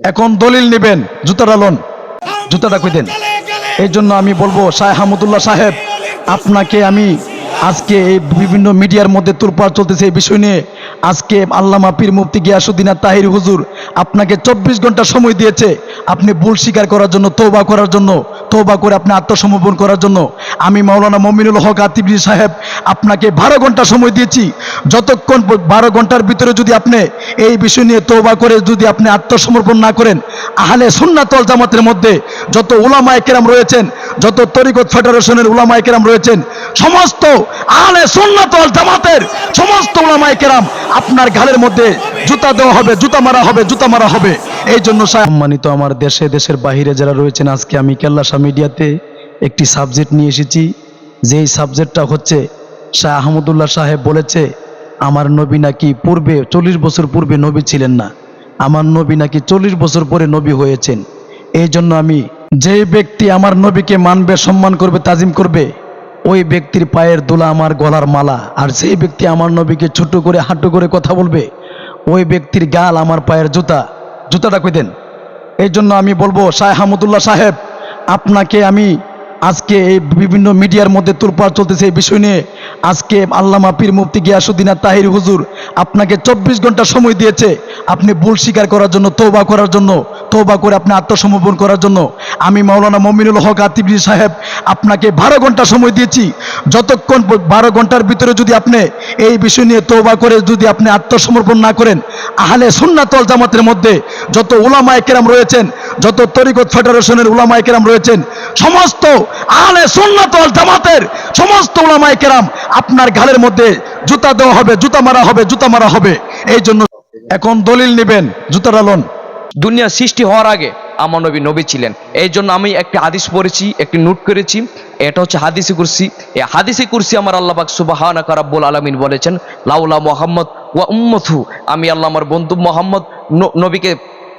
এখন দলিল নেবেন, জুতাটা লোন, জুতাটা কই দেন। এই জন্য আমি বলবো শাহ হামুদুল্লাহ সাহেব, আপনাকে আমি আজকে এই বিভিন্ন মিডিয়ার মধ্যে তোলপাড় চলতেছে এই বিষয় নিয়ে, আজকে আল্লামা পীর মুফতি গিয়াসউদ্দিন তাহির হুজুর আপনাকে 24 ঘন্টা সময় দিয়েছে আপনি ভুল স্বীকার করার জন্য, তওবা করার জন্য, তওবা করে আপনি আত্মসমর্পণ করার জন্য। আমি মাওলানা মমিনুল হক আতিবরি সাহেব আপনাকে 12 ঘন্টা সময় দিয়েছি। যতক্ষণ 12 ঘন্টার ভিতরে যদি আপনি এই বিষয় নিয়ে তওবা করে যদি আপনি আত্মসমর্পণ না করেন, আহলে সুন্নাত ওয়াল জামাতের মধ্যে যত উলামায়ে কেরাম রয়েছেন, যত তরিকত ফেডারেশনের উলামায়ে কেরাম রয়েছেন, সমস্ত আহলে সুন্নাত ওয়াল জামাতের সমস্ত উলামায়ে কেরাম আপনার ঘাড়ের মধ্যে জুতা দেওয়া হবে, জুতা মারা হবে, জুতা মারা হবে। এই জন্য সম্মানিত আমার দেশে দেশের বাহিরে যারা রয়েছেন, আজকে আমি কেল্লাশা মিডিয়াতে একটি সাবজেক্ট নিয়ে এসেছি। যেই সাবজেক্টটা হচ্ছে শাহ আহমদুল্লাহ সাহেব বলেছে আমার নবী নাকি পূর্বে 40 বছর পূর্বে নবী ছিলেন না, আমার নবী নাকি 40 বছর পরে নবী হয়েছেন। এই জন্য আমি, যে ব্যক্তি আমার নবীকে মানবে, সম্মান করবে, তাজিম করবে, ওই ব্যক্তির পায়ের দোলা আমার গলার মালা, আর সেই ব্যক্তি আমার নবীকে ছোট করে হাঁটু করে কথা বলবে, ওই ব্যক্তির গাল আমার পায়ের জুতা, জুতাটা কই দেন। এই জন্য আমি বলবো শাহ হামুদুল্লাহ সাহেব, আপনাকে আমি আজকে এই বিভিন্ন মিডিয়ার মধ্যে তোলপাড় চলতেছে এই বিষয় নিয়ে, আজকে আল্লামা পীর মুফতি গিয়াসউদ্দিন তাহির হুজুর আপনাকে 24 ঘন্টা সময় দিয়েছে আপনি ভুল স্বীকার করার জন্য, তওবা করার জন্য, তওবা করে আপনি আত্মসমর্পণ করার জন্য। আমি মাওলানা মমিনুল হক আতিবরি সাহেব আপনাকে 12 ঘন্টা সময় দিয়েছি। যতক্ষণ 12 ঘন্টার ভিতরে যদি আপনি এই বিষয় নিয়ে তওবা করে যদি আপনি আত্মসমর্পণ না করেন, আহলে সুন্নাত ওয়াল জামাতের মধ্যে যত উলামায়ে কেরাম রয়েছেন, যত তরিকত ফেডারেশনের উলামায়ে কেরাম রয়েছেন, সমস্ত আহলে সুন্নাত ওয়াল জামাতের সমস্ত উলামায়ে কেরাম আপনার ঘাড়ের মধ্যে জুতা দেওয়া হবে, জুতা মারা হবে, জুতা মারা হবে। এই জন্য এখন দলিল নেবেন, জুতাটা লোন। দুনিয়া সৃষ্টি হওয়ার আগে আমার নবী নবী ছিলেন। এই জন্য আমি একটি হাদিস পড়েছি, একটি নোট করেছি, এটা হচ্ছে হাদিসে কুরসি। এই হাদিসে কুরসি আমার আল্লাহ পাক সুবহানাহু রাব্বুল আলামিন বলেছেন, লাউলা মুহাম্মদ ওয়া উম্মতহু, আমি আল্লাহ আমার বন্ধু মুহাম্মদ নবীকে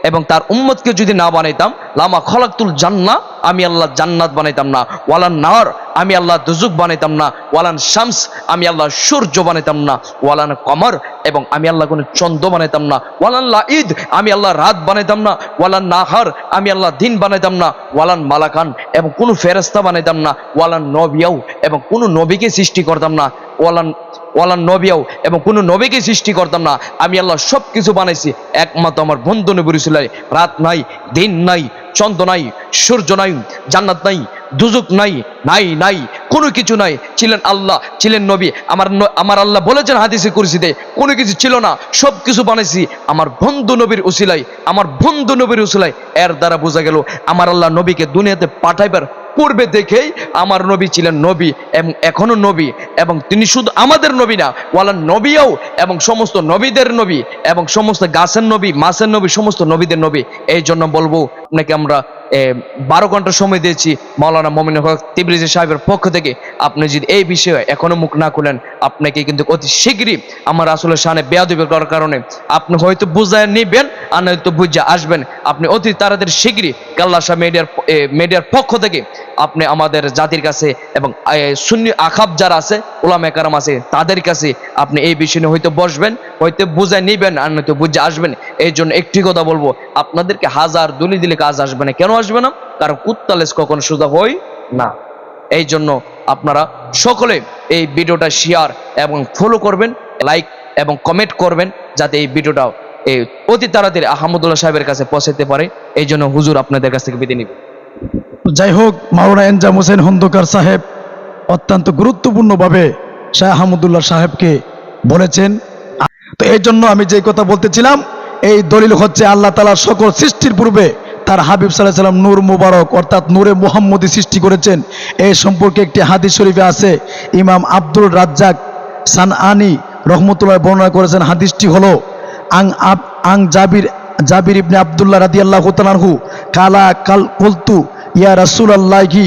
এবং তার উম্মতকে যদি না বানাইতাম, লামা খলাকতুল জান্নাহ, আমি আল্লাহ জান্নাত বানাইতাম না, ওয়ালান নার, আমি আল্লাহ দুজুক বানাইতাম না, ওয়ালান শামস, আমি আল্লাহ সূর্য বানাইতাম না, ওয়ালান কমর, এবং আমি আল্লাহ কোনো চন্দ্র বানাইতাম না, ওয়ালান লাঈদ, আমি আল্লাহ রাত বানাইতাম না, ওয়ালান নাহার, আমি আল্লাহ দিন বানাইতাম না, ওয়ালান মালাকান, এবং কোনো ফেরেশতা বানাইতাম না, ওয়ালান নবিয়াও, এবং কোনো নবীকে সৃষ্টি করতাম না, ওয়ালান নবিয়াও, এবং কোনো নবীকে সৃষ্টি করতাম না। আমি আল্লাহ সব কিছু বানাইছি একমাত্র আমার বন্ধু নবীর উসিলায়। রাত নাই, দিন নাই, চন্দ্র নাই, সূর্য নাই, জান্নাত নাই, দুজুক নাই, নাই নাই, কোনো কিছু নাই। ছিলেন আল্লাহ, ছিলেন নবী। আমার আল্লাহ বলেছেন হাদিসে কুরসিতে, কোনো কিছু ছিল না, সব কিছু বানাইছি আমার বন্ধু নবীর উসিলায়, আমার বন্ধু নবীর উসিলায়। এর দ্বারা বোঝা গেল আমার আল্লাহ নবীকে দুনিয়াতে পাঠাইবার পূর্বে দেখেই আমার নবী ছিলেন নবী এবং এখনো নবী, এবং তিনি শুধু আমাদের নবী না, ওয়ালান নবিয়াও, এবং সমস্ত নবীদের নবী, এবং সমস্ত গাছের নবী, মাছের নবী, সমস্ত নবীদের নবী। এই জন্য বলবো আপনাকে আমরা 12 ঘন্টা সময় দিয়েছি মাওলানা মমিনুল হক তিবরিজি সাহেবের পক্ষ থেকে। আপনি যদি এই বিষয়ে এখনো মুখ না খুলেন, আপনাকে কিন্তু অতি শীঘ্রই আমার আসলে শানে বেয়াদবি করার কারণে আপনি হয়তো বুঝায় নেবেন আর নয়তো বুঝে আসবেন। আপনি অতি তাড়াতাড়ি শীঘ্রই কেল্লাশা মিডিয়ার পক্ষ থেকে আপনি আমাদের জাতির কাছে এবং সুন্নি আখাব যারা আছে, উলামায়ে কেরাম আছে, তাদের কাছে আপনি এই বিষয় নিয়ে হয়তো বসবেন, হয়তো বুঝায় নেবেন আর নয়তো বুঝে আসবেন। এই জন্য একটি কথা বলবো, আপনাদেরকে হাজার দলিল দিলে কাজ আসবে না। কেন আসবে না? কারণ কুত্তালেস কখনো সোজা হয় না। এই জন্য আপনারা সকলে এই ভিডিওটা শেয়ার এবং ফলো করবেন, লাইক এবং কমেন্ট করবেন, যাতে এই ভিডিওটা এই অতি তাড়াতাড়ি আহমদুল্লাহ সাহেবের কাছে পৌঁছাতে পারে। এই জন্য হুজুর আপনাদের কাছ থেকে বিদায় নিবে। যাই হোক, মাওলানা এনজাম হোসেন খন্দকার সাহেব অত্যন্ত গুরুত্বপূর্ণভাবে শাহ আহমদুল্লাহ সাহেবকে বলেছেন। তো এই জন্য আমি যে কথা বলতেছিলাম, এই দলিল হচ্ছে আল্লাহ তাআলা সকল সৃষ্টির পূর্বে তার হাবিব সাল্লাল্লাহু আলাইহি ওয়াসাল্লাম নূর মুবারক অর্থাৎ নূরে মুহাম্মদী সৃষ্টি করেছেন। এই সম্পর্কে একটি হাদিস শরীফে আছে, ইমাম আব্দুল রাজ্জাক সানআনি রহমতুল্লাহ বর্ণনা করেছেন। হাদিসটি হলো আং জাবির ইবনে আব্দুল্লাহ রাদিয়াল্লাহু তাআলা আনহু কালা কুলতু ইয়া রাসূলুল্লাহি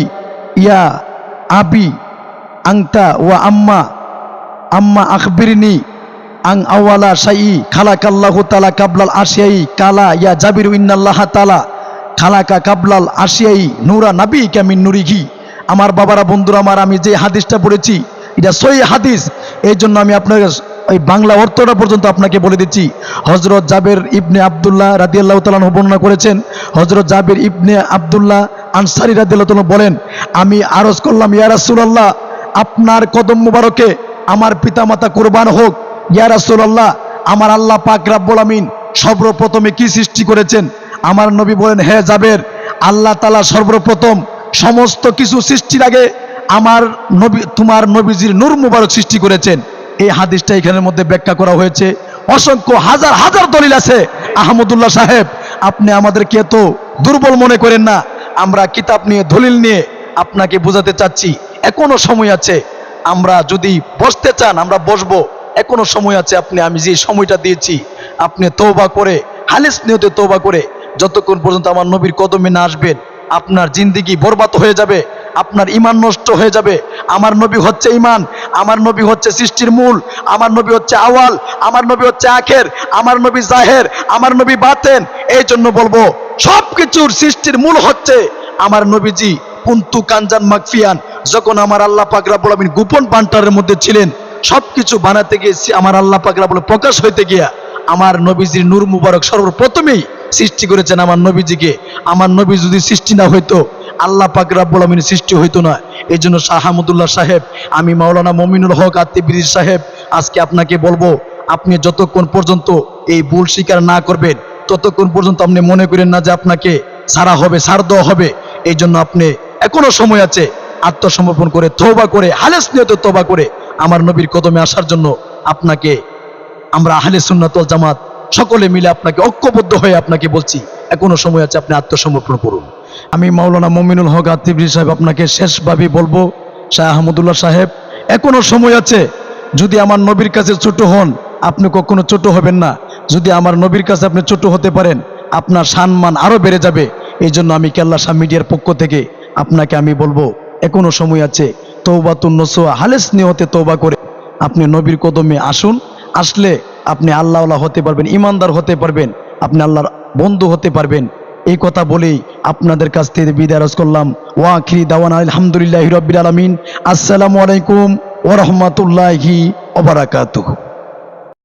ইয়া আবি আংতা ওয়া আম্মা আখবিরনি আং আওয়ালা শাইই খালাকাল্লাহু তাআলা কাবলাল আশিয়াই কালা ইয়া জাবিরু ইন্নাল্লাহা তাআলা খালাকা কাবলাল আশিয়াই নূরা নাবিকা মিন নূরিহি। আমার বাবারা, বন্ধুরা আমার, আমি যে হাদিসটা পড়েছি এটা সহিহ হাদিস। এই জন্য আমি আপনাকে ওই বাংলা অর্থটা পর্যন্ত আপনাকে বলে দিচ্ছি। হযরত জাবের ইবনে আব্দুল্লাহ রাদিয়াল্লাহু তাআলা আনহু বর্ণনা করেছেন, হযরত জাবের ইবনে আব্দুল্লাহ আনসারী রাদিয়াল্লাহু তাআলা বলেন, আমি আরজ করলাম, ইয়া রাসূলুল্লাহ, আপনার কদম মুবারকে আমার পিতামাতা কুরবান হোক। ইয়া রাসূলুল্লাহ, আমার আল্লাহ পাক রব্বুল আমিন সর্বপ্রথমে কি সৃষ্টি করেছেন? আমার নবী বলেন, হে জাবের, আল্লাহ তাআলা সর্বপ্রথম সমস্ত কিছু সৃষ্টির আগে আমার নবী, তোমার নবীজির নূর মুবারক সৃষ্টি করেছেন। এই হাদিসটা এখানের মধ্যে ব্যাখ্যা করা হয়েছে। অসংখ্য হাজার হাজার দলিল আছে। আহমদুল্লাহ সাহেব, আপনি আমাদেরকে এত দুর্বল মনে করেন না। আমরা কিতাব নিয়ে, দলিল নিয়ে আপনাকে বোঝাতে চাচ্ছি এখনো সময় আছে। আমরা যদি বসতে চান আমরা বসবো, এখনো সময় আছে। আমি যে সময়টা দিয়েছি, আপনি তওবা করে, হালিস নিয়তে তওবা করে যতক্ষণ পর্যন্ত আমার নবীর কদমে না আসবেন, আপনার জিন্দেগি বরবাদ হয়ে যাবে, আপনার ঈমান নষ্ট হয়ে যাবে। আমার নবী হচ্ছে ঈমান, আমার নবী হচ্ছে সৃষ্টির মূল, আমার নবী হচ্ছে আওয়াল, আমার নবী হচ্ছে আখের, আমার নবী জাহের, আমার নবী বাতেন। এই জন্য বলবো, সবকিছুর সৃষ্টির মূল হচ্ছে আমার নবীজি। কুনতু কানজান মাকফিয়ান, যখন আমার আল্লাহ পাক রব্বুল আমিন গোপন পান্টারের মধ্যে ছিলেন, সবকিছু বানাতে গিয়ে আমার আল্লাহ পাক রব্বুল প্রকাশ হইতে গিয়া আমার নবীজির নূর মুবারক সর্বপ্রথমেই সৃষ্টি করেছেন আমার নবীজিকে। আমার নবী যদি সৃষ্টি না হইতো, আল্লাহ পাক রব্বুল আমিন সৃষ্টি হইতো না। এই জন্য শাহ আহমদুল্লাহ সাহেব, আমি মাওলানা মমিনুল হক আত্মিবির সাহেব, আজকে আপনাকে বলবো, আপনি যতক্ষণ পর্যন্ত এই ভুল স্বীকার না করবেন, ততক্ষণ পর্যন্ত আপনি মনে করেন না যে আপনাকে ছাড়া হবে, ছাড় দেওয়া হবে। এই জন্য আপনি এখনো সময় আছে, আত্মসমর্পণ করে, তওবা করে, হালেস নিয়তে তওবা করে আমার নবীর কদমে আসার জন্য আপনাকে আমরা আহলে সুন্নাত ওয়াল জামাত সকলে মিলে আপনাকে ঐক্যবদ্ধ হয়ে আপনাকে বলছি, এখনো সময় আছে, আপনি আত্মসমর্পণ করুন। আমি মাওলানা মমিনুল হক আত্মিবির সাহেব আপনাকে শেষভাবে বলবো, শাহ আহমদুল্লাহ সাহেব, এখনো সময় আছে। যদি আমার নবীর কাছে ছোট হন, আপনি কখনো ছোট হবেন না। যদি আমার নবীর কাছে আপনি ছোট হতে পারেন, আপনার সম্মান আরো বেড়ে যাবে। এই জন্য আমি কেল্লা শাহ মিডিয়ার পক্ষ থেকে আপনাকে আমি বলবো, এখনো সময় আছে। তওবাতুন নসুহা, হালেস নিয়তে তওবা করে আপনি নবীর কদমে আসুন। আসলে আপনি আল্লাহওয়ালা হতে পারবেন, ইমানদার হতে পারবেন, আপনি আল্লাহর বন্ধু হতে পারবেন। এই কথা বলেই আপনাদের কাছ থেকে বিদায় করলাম। ওয়া আখিরি দাওয়ানা আলহামদুলিল্লাহি রাব্বিল আলামিন। আসসালামু আলাইকুম ওয়া রাহমাতুল্লাহি ওয়া বারাকাতুহু।